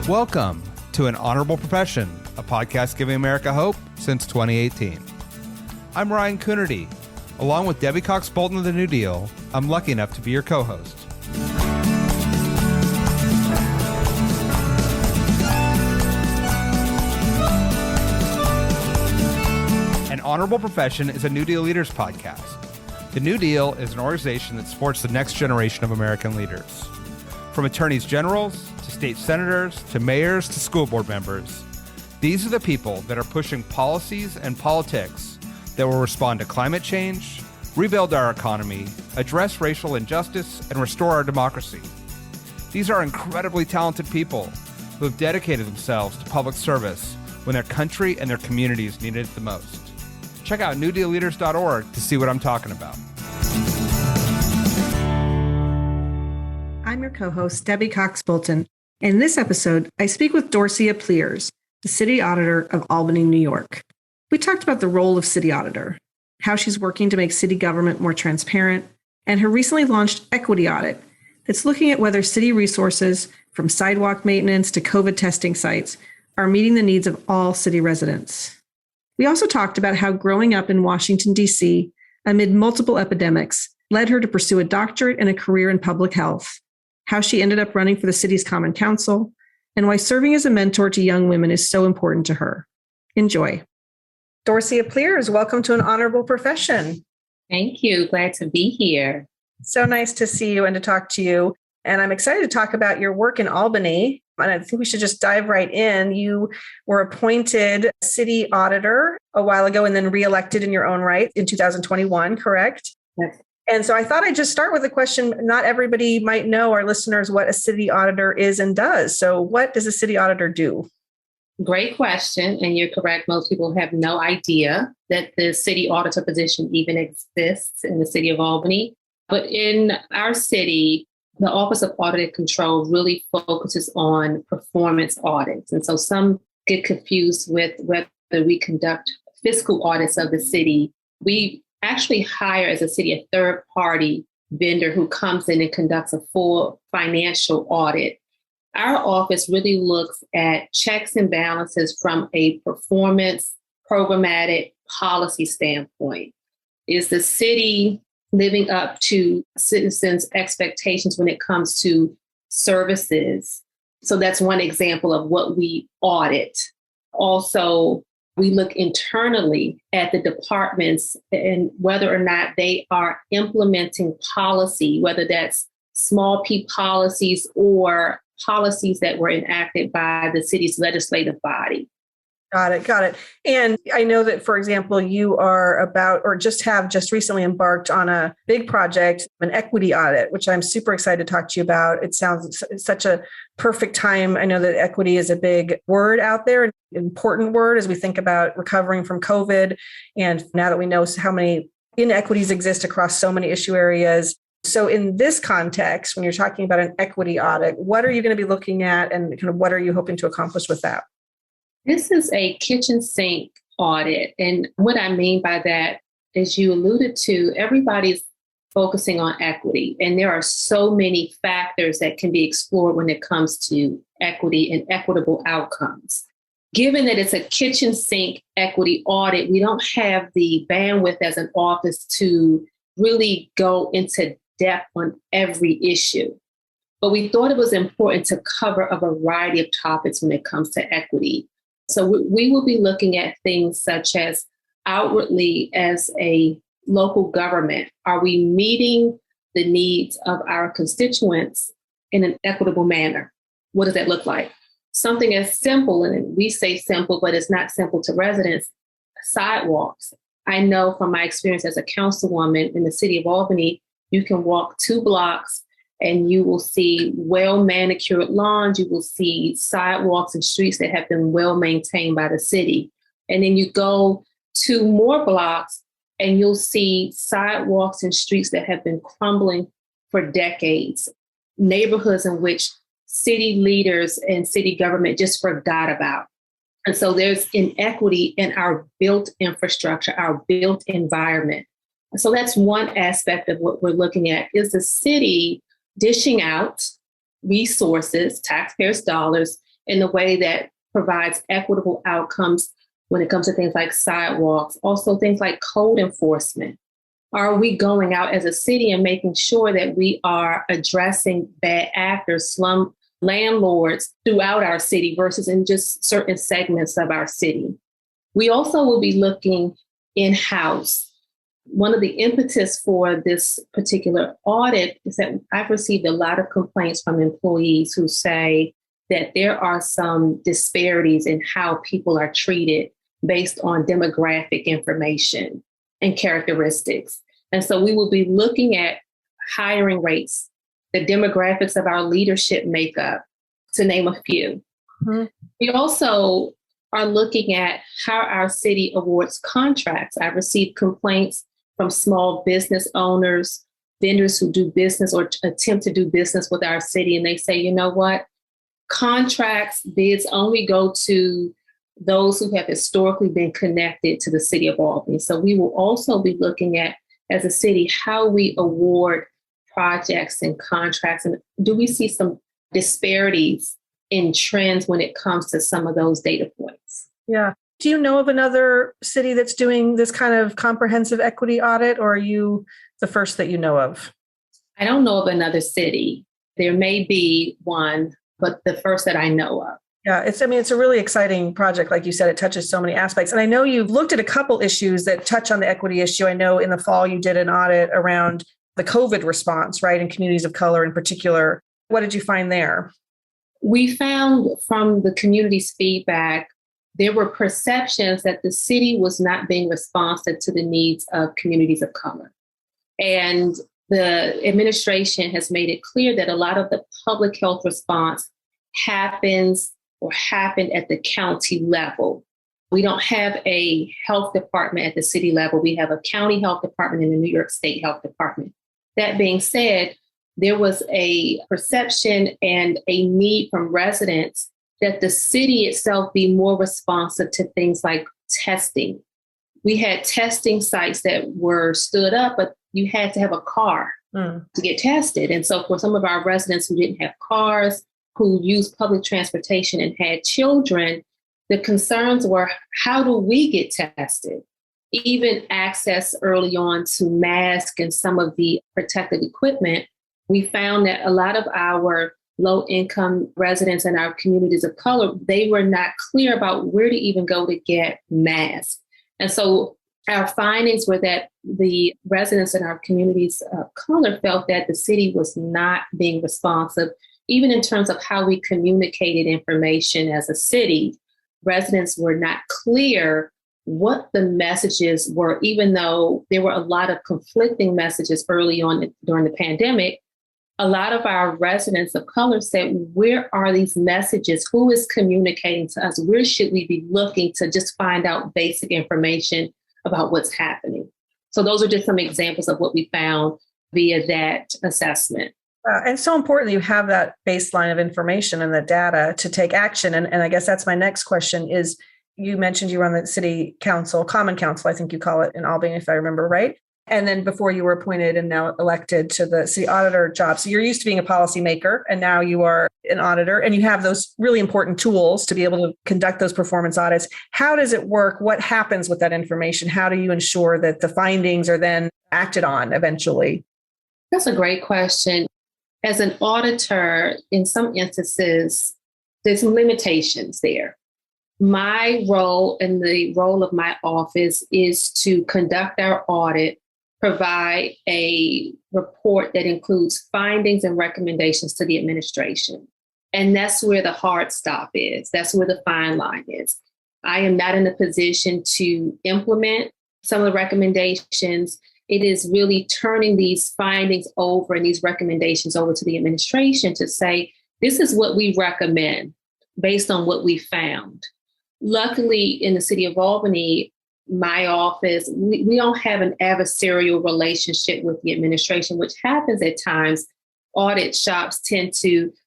Welcome to An Honorable Profession, a podcast giving America hope since 2018. I'm Ryan Coonerty. Along with Debbie Cox Bultan of the New Deal, I'm lucky enough to be your co-host. An Honorable Profession is a New Deal Leaders podcast. The New Deal is an organization that supports the next generation of American leaders. From attorneys generals, to state senators, to mayors, to school board members, these are the people that are pushing policies and politics that will respond to climate change, rebuild our economy, address racial injustice, and restore our democracy. These are incredibly talented people who have dedicated themselves to public service when their country and their communities needed it the most. Check out newdealleaders.org to see what I'm talking about. I'm your co-host, Debbie Cox Bultan. In this episode, I speak with Dorcey Applyrs, the City Auditor of Albany, New York. We talked about the role of City Auditor, how she's working to make city government more transparent, and her recently launched Equity Audit that's looking at whether city resources, from sidewalk maintenance to COVID testing sites, are meeting the needs of all city residents. We also talked about how growing up in Washington, D.C., amid multiple epidemics, led her to pursue a doctorate and a career in public health, how she ended up running for the city's Common Council, and why serving as a mentor to young women is so important to her. Enjoy. Dorcey Applyrs, welcome to An Honorable Profession. Thank you. Glad to be here. So nice to see you and to talk to you. And I'm excited to talk about your work in Albany. And I think we should just dive right in. You were appointed city auditor a while ago and then reelected in your own right in 2021, correct? Yes. And so I thought I'd just start with a question. Not everybody might know, our listeners, what a city auditor is and does. So what does a city auditor do? Great question. And you're correct. Most people have no idea that the city auditor position even exists in the city of Albany. But in our city, the Office of Audit Control really focuses on performance audits. And so some get confused with whether we conduct fiscal audits of the city. We actually hire as a city a third-party vendor who comes in and conducts a full financial audit. Our office really looks at checks and balances from a performance, programmatic policy standpoint. Is the city living up to citizens' expectations when it comes to services? So that's one example of what we audit. Also, we look internally at the departments and whether or not they are implementing policy, whether that's small p policies or policies that were enacted by the city's legislative body. Got it. And I know that, for example, you are about or just recently embarked on a big project, an equity audit, which I'm super excited to talk to you about. It sounds such a perfect time. I know that equity is a big word out there, an important word as we think about recovering from COVID. And now that we know how many inequities exist across so many issue areas. So in this context, when you're talking about an equity audit, what are you going to be looking at and kind of what are you hoping to accomplish with that? This is a kitchen sink audit. And what I mean by that, as you alluded to, everybody's focusing on equity. And there are so many factors that can be explored when it comes to equity and equitable outcomes. Given that it's a kitchen sink equity audit, we don't have the bandwidth as an office to really go into depth on every issue. But we thought it was important to cover a variety of topics when it comes to equity. So we will be looking at things such as outwardly as a local government, are we meeting the needs of our constituents in an equitable manner? What does that look like? Something as simple, and we say simple, but it's not simple to residents, sidewalks. I know from my experience as a councilwoman in the city of Albany, you can walk 2 blocks and you will see well-manicured lawns. You will see sidewalks and streets that have been well-maintained by the city. And then you go 2 more blocks and you'll see sidewalks and streets that have been crumbling for decades. Neighborhoods in which city leaders and city government just forgot about. And so there's inequity in our built infrastructure, our built environment. So that's one aspect of what we're looking at. Is the city dishing out resources, taxpayers' dollars, in a way that provides equitable outcomes when it comes to things like sidewalks, also things like code enforcement? Are we going out as a city and making sure that we are addressing bad actors, slum landlords throughout our city versus in just certain segments of our city? We also will be looking in-house. One of the impetus for this particular audit is that I've received a lot of complaints from employees who say that there are some disparities in how people are treated based on demographic information and characteristics. And so we will be looking at hiring rates, the demographics of our leadership makeup, to name a few. Mm-hmm. We also are looking at how our city awards contracts. I've received complaints from small business owners, vendors who do business or attempt to do business with our city. And they say, you know what? Contracts, bids only go to those who have historically been connected to the city of Albany. So we will also be looking at, as a city, how we award projects and contracts. And do we see some disparities in trends when it comes to some of those data points? Yeah. Do you know of another city that's doing this kind of comprehensive equity audit, or are you the first that you know of? I don't know of another city. There may be one, but the first that I know of. Yeah, it's a really exciting project. Like you said, it touches so many aspects. And I know you've looked at a couple issues that touch on the equity issue. I know in the fall you did an audit around the COVID response, right, in communities of color in particular. What did you find there? We found from the community's feedback, there were perceptions that the city was not being responsive to the needs of communities of color. And the administration has made it clear that a lot of the public health response happened at the county level. We don't have a health department at the city level. We have a county health department and a New York State health department. That being said, there was a perception and a need from residents that the city itself be more responsive to things like testing. We had testing sites that were stood up, but you had to have a car to get tested. And so for some of our residents who didn't have cars, who used public transportation and had children, the concerns were, how do we get tested? Even access early on to masks and some of the protective equipment. We found that a lot of our low-income residents in our communities of color, they were not clear about where to even go to get masks. And so our findings were that the residents in our communities of color felt that the city was not being responsive, even in terms of how we communicated information as a city. Residents were not clear what the messages were, even though there were a lot of conflicting messages early on during the pandemic. A lot of our residents of color said, where are these messages? Who is communicating to us? Where should we be looking to just find out basic information about what's happening? So those are just some examples of what we found via that assessment. And so important that you have that baseline of information and the data to take action. And I guess that's my next question is, you mentioned you were on the city council, common council, I think you call it in Albany, if I remember right. And then before you were appointed and now elected to the city auditor job. So you're used to being a policymaker and now you are an auditor and you have those really important tools to be able to conduct those performance audits. How does it work? What happens with that information? How do you ensure that the findings are then acted on eventually? That's a great question. As an auditor, in some instances, there's some limitations there. My role and the role of my office is to conduct our audit, provide a report that includes findings and recommendations to the administration. And that's where the hard stop is. That's where the fine line is. I am not in a position to implement some of the recommendations. It is really turning these findings over and these recommendations over to the administration to say, this is what we recommend based on what we found. Luckily, in the city of Albany, my office, we don't have an adversarial relationship with the administration, which happens at times. Audit shops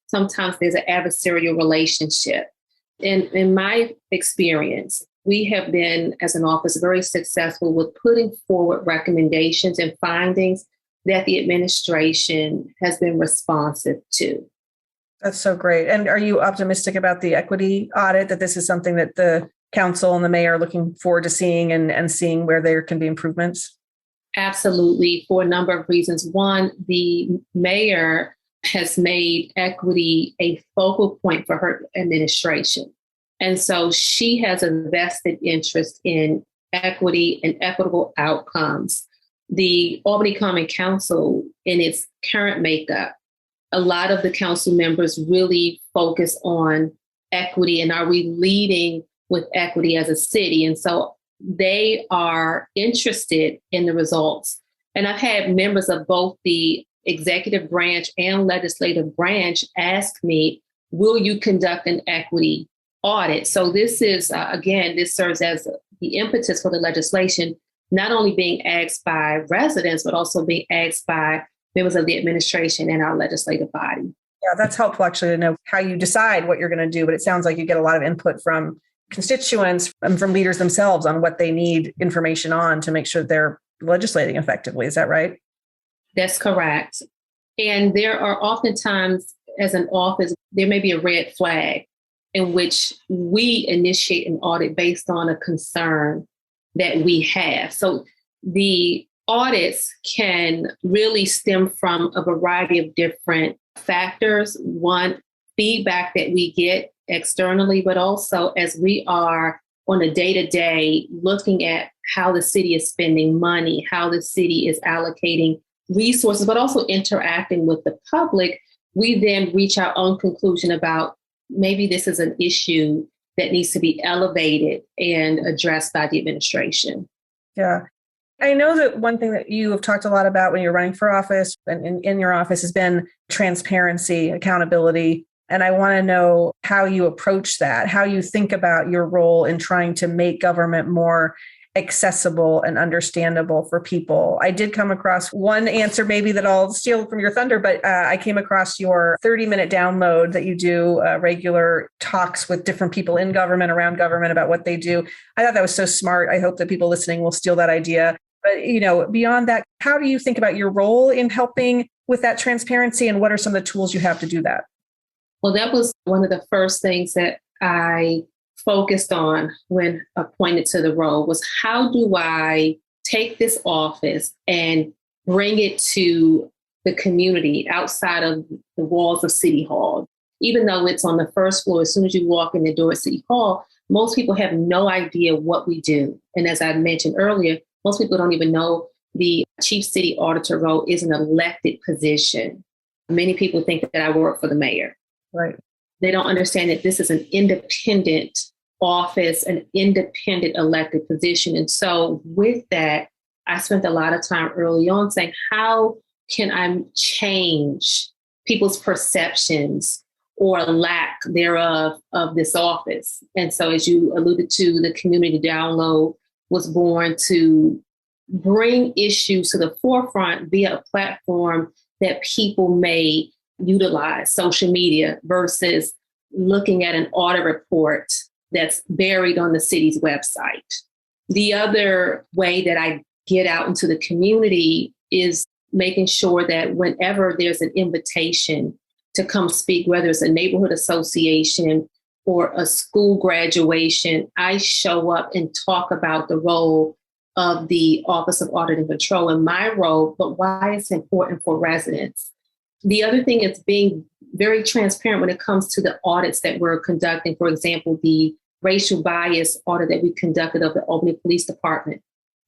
sometimes there's an adversarial relationship. In my experience, we have been, as an office, very successful with putting forward recommendations and findings that the administration has been responsive to. That's so great. And are you optimistic about the equity audit, that this is something that the council and the mayor are looking forward to seeing and seeing where there can be improvements? Absolutely, for a number of reasons. One, the mayor has made equity a focal point for her administration. And so she has a vested interest in equity and equitable outcomes. The Albany Common Council, in its current makeup, a lot of the council members really focus on equity and are we leading with equity as a city? And so they are interested in the results. And I've had members of both the executive branch and legislative branch ask me, will you conduct an equity audit? So this is, again, this serves as the impetus for the legislation, not only being asked by residents, but also being asked by members of the administration and our legislative body. Yeah, that's helpful actually to know how you decide what you're going to do. But it sounds like you get a lot of input from constituents and from leaders themselves on what they need information on to make sure they're legislating effectively. Is that right? That's correct. And there are oftentimes, as an office, there may be a red flag in which we initiate an audit based on a concern that we have. So the audits can really stem from a variety of different factors. One, feedback that we get externally, but also as we are on a day-to-day looking at how the city is spending money, how the city is allocating resources, but also interacting with the public, we then reach our own conclusion about maybe this is an issue that needs to be elevated and addressed by the administration. Yeah. I know that one thing that you have talked a lot about when you're running for office and in your office has been transparency, accountability. And I want to know how you approach that, how you think about your role in trying to make government more accessible and understandable for people. I did come across one answer, maybe that I'll steal from your thunder, but I came across your 30-minute download that you do regular talks with different people in government, around government, about what they do. I thought that was so smart. I hope that people listening will steal that idea. But, beyond that, how do you think about your role in helping with that transparency, and what are some of the tools you have to do that? Well, that was one of the first things that I focused on when appointed to the role was how do I take this office and bring it to the community outside of the walls of City Hall. Even though it's on the first floor, as soon as you walk in the door at City Hall, most people have no idea what we do. And as I mentioned earlier, most people don't even know the chief city auditor role is an elected position. Many people think that I work for the mayor. Right. They don't understand that this is an independent office, an independent elected position. And so with that, I spent a lot of time early on saying, how can I change people's perceptions or lack thereof of this office? And so as you alluded to, the community download was born to bring issues to the forefront via a platform that people may utilize, social media, versus looking at an audit report that's buried on the city's website. The other way that I get out into the community is making sure that whenever there's an invitation to come speak, whether it's a neighborhood association or a school graduation, I show up and talk about the role of the Office of Audit and Control and my role, but why it's important for residents. The other thing is being very transparent when it comes to the audits that we're conducting. For example, the racial bias audit that we conducted of the Albany Police Department.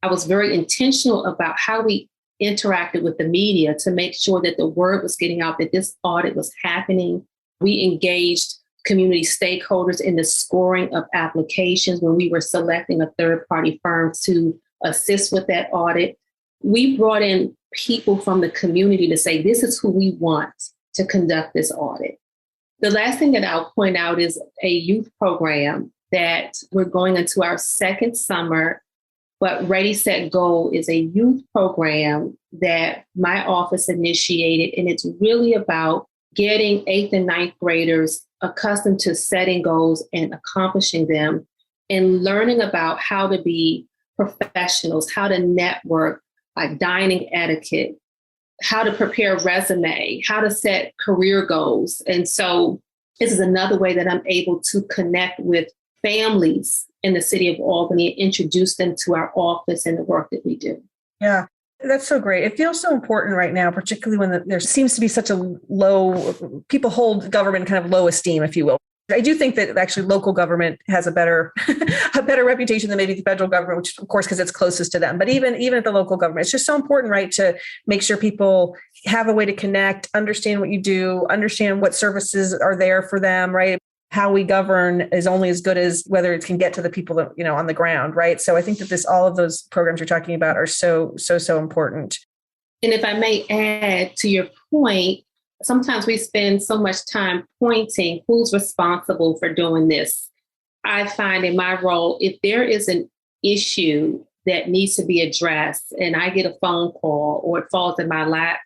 I was very intentional about how we interacted with the media to make sure that the word was getting out that this audit was happening. We engaged community stakeholders in the scoring of applications when we were selecting a third-party firm to assist with that audit. We brought in people from the community to say, this is who we want to conduct this audit. The last thing that I'll point out is a youth program that we're going into our second summer, but Ready, Set, Go is a youth program that my office initiated, and it's really about getting 8th and 9th graders accustomed to setting goals and accomplishing them and learning about how to be professionals, how to network, like dining etiquette, how to prepare a resume, how to set career goals. And so this is another way that I'm able to connect with families in the city of Albany and introduce them to our office and the work that we do. Yeah, that's so great. It feels so important right now, particularly when there seems to be such a low, people hold government kind of low esteem, if you will. I do think that actually local government has a better a better reputation than maybe the federal government, which of course, because it's closest to them. But even at the local government, it's just so important, right, to make sure people have a way to connect, understand what you do, understand what services are there for them, right? How we govern is only as good as whether it can get to the people that, on the ground, right? So I think that all of those programs you're talking about are so important. And if I may add to your point, sometimes we spend so much time pointing who's responsible for doing this. I find in my role, if there is an issue that needs to be addressed and I get a phone call or it falls in my lap,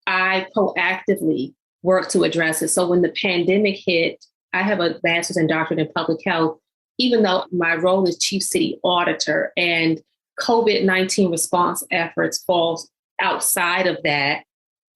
I proactively work to address it. So when the pandemic hit, I have a master's and doctorate in public health, even though my role is chief city auditor and COVID-19 response efforts falls outside of that.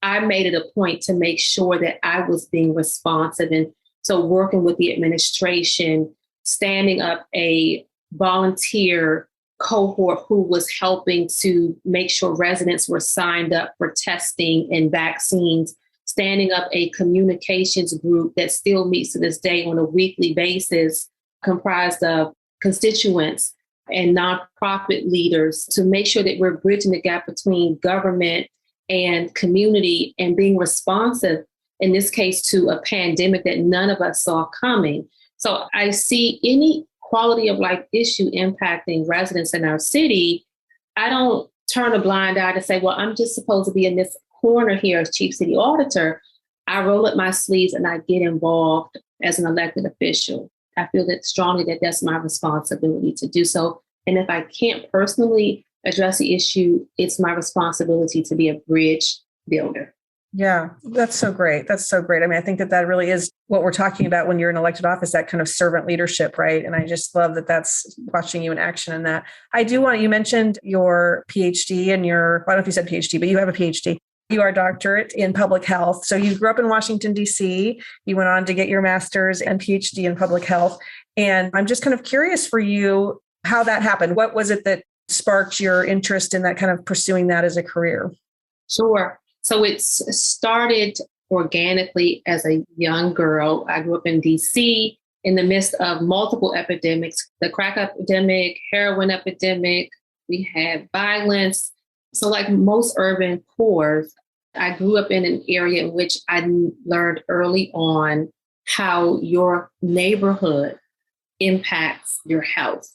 I made it a point to make sure that I was being responsive. And so working with the administration, standing up a volunteer cohort who was helping to make sure residents were signed up for testing and vaccines, standing up a communications group that still meets to this day on a weekly basis, comprised of constituents and nonprofit leaders to make sure that we're bridging the gap between government and community and being responsive, in this case, to a pandemic that none of us saw coming. So I see any quality of life issue impacting residents in our city. I don't turn a blind eye to say, well, I'm just supposed to be in this corner here as chief city auditor. I roll up my sleeves and I get involved as an elected official. I feel that strongly that that's my responsibility to do so. And if I can't personally address the issue, it's my responsibility to be a bridge builder. Yeah, that's so great. That's so great. I mean, I think that really is what we're talking about when you're in elected office, that kind of servant leadership, right? And I just love that that's watching you in action in that. I do want, you mentioned your PhD and I don't know if you said PhD, but you have a PhD. You are a doctorate in public health. So you grew up in Washington, D.C. You went on to get your master's and PhD in public health. And I'm just kind of curious for you how that happened. What was it that sparked your interest in that, kind of pursuing that as a career? Sure. So it started organically as a young girl. I grew up in D.C. in the midst of multiple epidemics, the crack epidemic, heroin epidemic. We had violence. So like most urban cores, I grew up in an area in which I learned early on how your neighborhood impacts your health.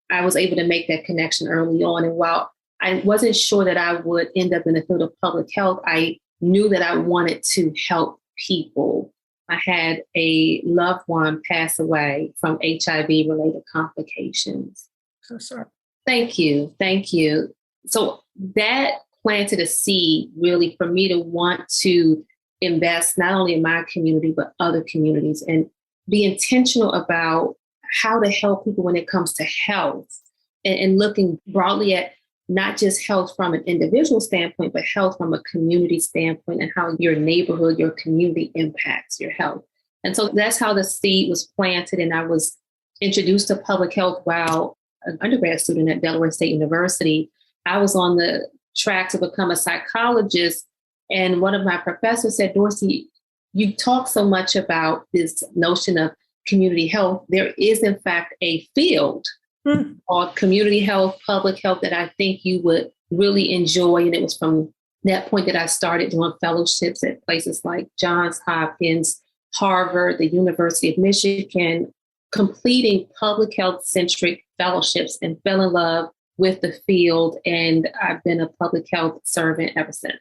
I was able to make that connection early on. And while I wasn't sure that I would end up in the field of public health, I knew that I wanted to help people. I had a loved one pass away from HIV-related complications. So sorry. Thank you. Thank you. So that planted a seed really for me to want to invest not only in my community, but other communities and be intentional about how to help people when it comes to health and looking broadly at not just health from an individual standpoint, but health from a community standpoint and how your neighborhood, your community impacts your health. And so that's how the seed was planted. And I was introduced to public health while an undergrad student at Delaware State University. I was on the track to become a psychologist. And one of my professors said, Dorcey, you talk so much about this notion of community health. There is, in fact, a field called community health, public health that I think you would really enjoy. And it was from that point that I started doing fellowships at places like Johns Hopkins, Harvard, the University of Michigan, completing public health centric fellowships and fell in love with the field. And I've been a public health servant ever since.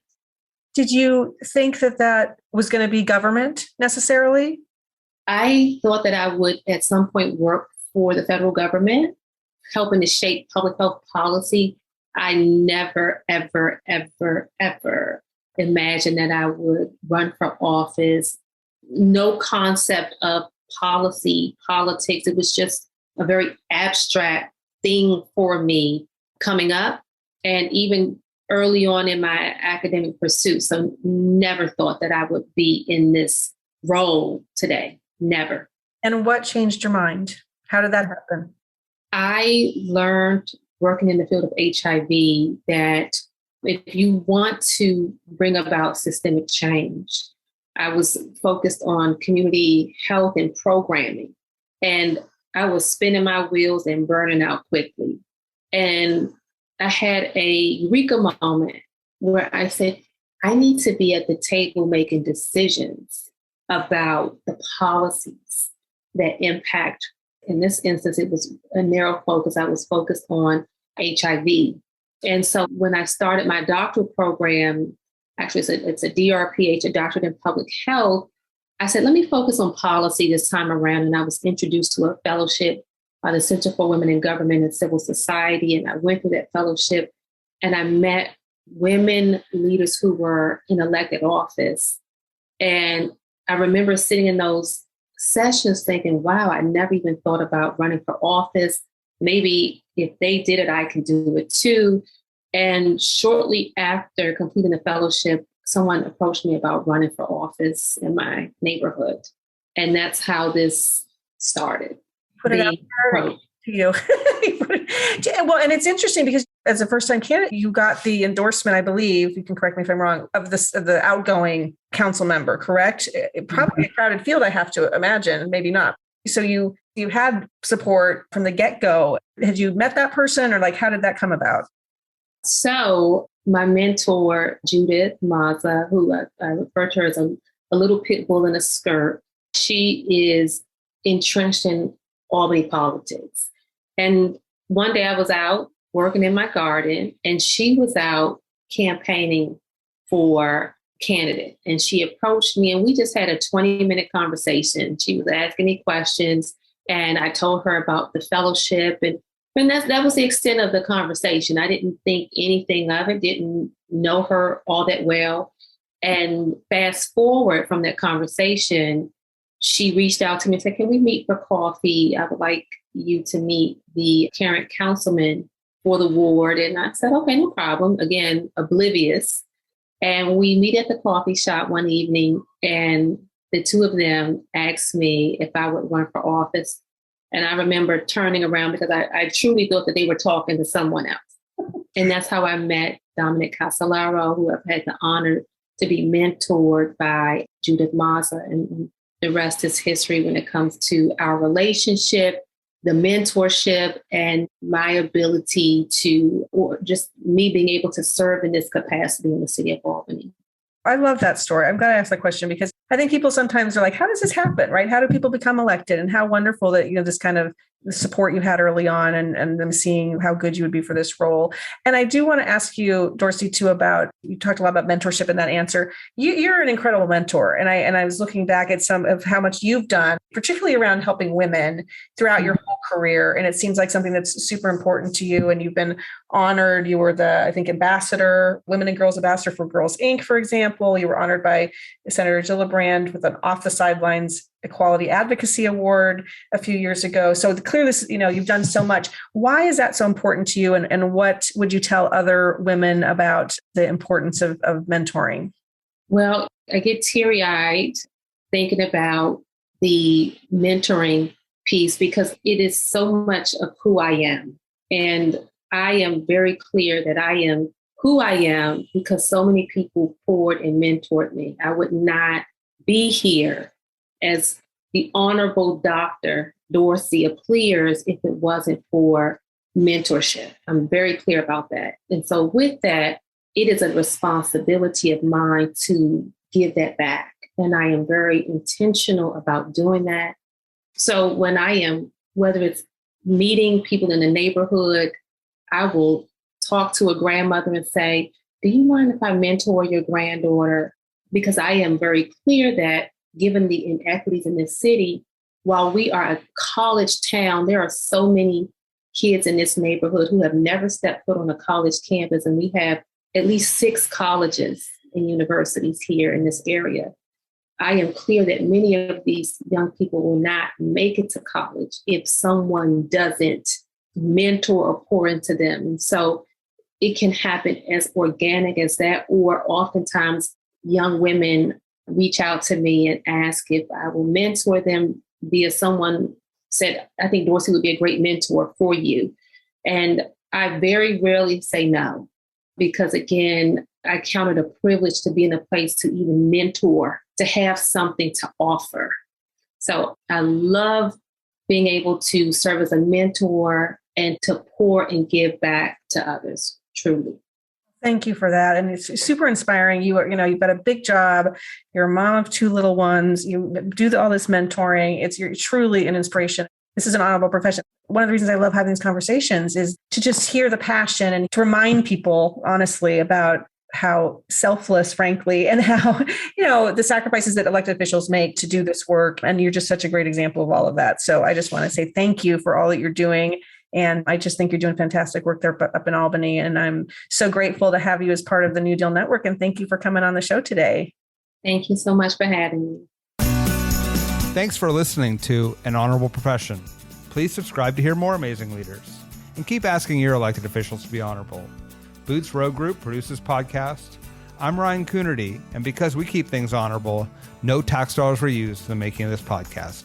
Did you think that was going to be government necessarily? I thought that I would at some point work for the federal government, helping to shape public health policy. I never, ever, ever, ever imagined that I would run for office. No concept of policy, politics. It was just a very abstract thing for me coming up. And even early on in my academic pursuit. So never thought that I would be in this role today. Never. And what changed your mind? How did that happen? I learned working in the field of HIV that if you want to bring about systemic change, I was focused on community health and programming. And I was spinning my wheels and burning out quickly. And I had a eureka moment where I said, I need to be at the table making decisions about the policies that impact. In this instance, it was a narrow focus. I was focused on HIV. And so when I started my doctoral program, actually it's a DRPH, a doctorate in public health, I said, let me focus on policy this time around. And I was introduced to a fellowship by the Center for Women in Government and Civil Society. And I went through that fellowship and I met women leaders who were in elected office. And I remember sitting in those sessions thinking, wow, I never even thought about running for office. Maybe if they did it, I can do it too. And shortly after completing the fellowship, someone approached me about running for office in my neighborhood. And that's how this started. Put it out there to you. Well, and it's interesting because as a first-time candidate, you got the endorsement, I believe, you can correct me if I'm wrong, of the outgoing council member, correct? Probably a crowded field, I have to imagine, maybe not. So you had support from the get-go. Had you met that person, or like how did that come about? So my mentor, Judith Maza, who I refer to her as a little pit bull in a skirt, she is entrenched in Albany politics. And one day I was out working in my garden and she was out campaigning for candidate. And she approached me and we just had a 20-minute conversation. She was asking me questions and I told her about the fellowship. And that was the extent of the conversation. I didn't think anything of it, didn't know her all that well. And fast forward from that conversation, she reached out to me and said, can we meet for coffee? I would like you to meet the current councilman for the ward. And I said, okay, no problem. Again, oblivious. And we meet at the coffee shop one evening and the two of them asked me if I would run for office. And I remember turning around because I truly thought that they were talking to someone else. And that's how I met Dominic Casolaro, who I've had the honor to be mentored by Judith Maza. And the rest is history when it comes to our relationship, the mentorship, and my ability to, or just me being able to serve in this capacity in the city of Albany. I love that story. I'm glad I asked that question because I think people sometimes are like, how does this happen, right? How do people become elected? And how wonderful that, this kind of support you had early on and them seeing how good you would be for this role. And I do want to ask you, Dorcey, too, you talked a lot about mentorship in that answer. You're an incredible mentor. And I was looking back at some of how much you've done, particularly around helping women throughout your whole career. And it seems like something that's super important to you. And you've been honored. You were I think, ambassador, Women and Girls Ambassador for Girls Inc., for example. You were honored by Senator Gillibrand with an Off the Sidelines Equality Advocacy Award a few years ago. So clearly, you've done so much. Why is that so important to you? And what would you tell other women about the importance of mentoring? Well, I get teary-eyed thinking about the mentoring piece because it is so much of who I am. And I am very clear that I am who I am because so many people poured and mentored me. I would not be here as the Honorable Dr. Dorcey Applyrs if it wasn't for mentorship. I'm very clear about that. And so with that, it is a responsibility of mine to give that back. And I am very intentional about doing that. So when I am, whether it's meeting people in the neighborhood, I will talk to a grandmother and say, do you mind if I mentor your granddaughter? Because I am very clear that given the inequities in this city, while we are a college town, there are so many kids in this neighborhood who have never stepped foot on a college campus. And we have at least 6 colleges and universities here in this area. I am clear that many of these young people will not make it to college if someone doesn't mentor or pour into them. And so it can happen as organic as that, or oftentimes young women reach out to me and ask if I will mentor them via someone said, I think Dorcey would be a great mentor for you. And I very rarely say no, because again, I count it a privilege to be in a place to even mentor, to have something to offer. So I love being able to serve as a mentor and to pour and give back to others, truly. Thank you for that. And it's super inspiring. You've got a big job. You're a mom of 2 little ones. You do all this mentoring. You're truly an inspiration. This is an honorable profession. One of the reasons I love having these conversations is to just hear the passion and to remind people, honestly, about how selfless, frankly, and how, the sacrifices that elected officials make to do this work. And you're just such a great example of all of that. So I just want to say thank you for all that you're doing. And I just think you're doing fantastic work there up in Albany. And I'm so grateful to have you as part of the New Deal Network. And thank you for coming on the show today. Thank you so much for having me. Thanks for listening to An Honorable Profession. Please subscribe to hear more amazing leaders. And keep asking your elected officials to be honorable. Boots Road Group produces podcast. I'm Ryan Coonerty. And because we keep things honorable, no tax dollars were used in the making of this podcast.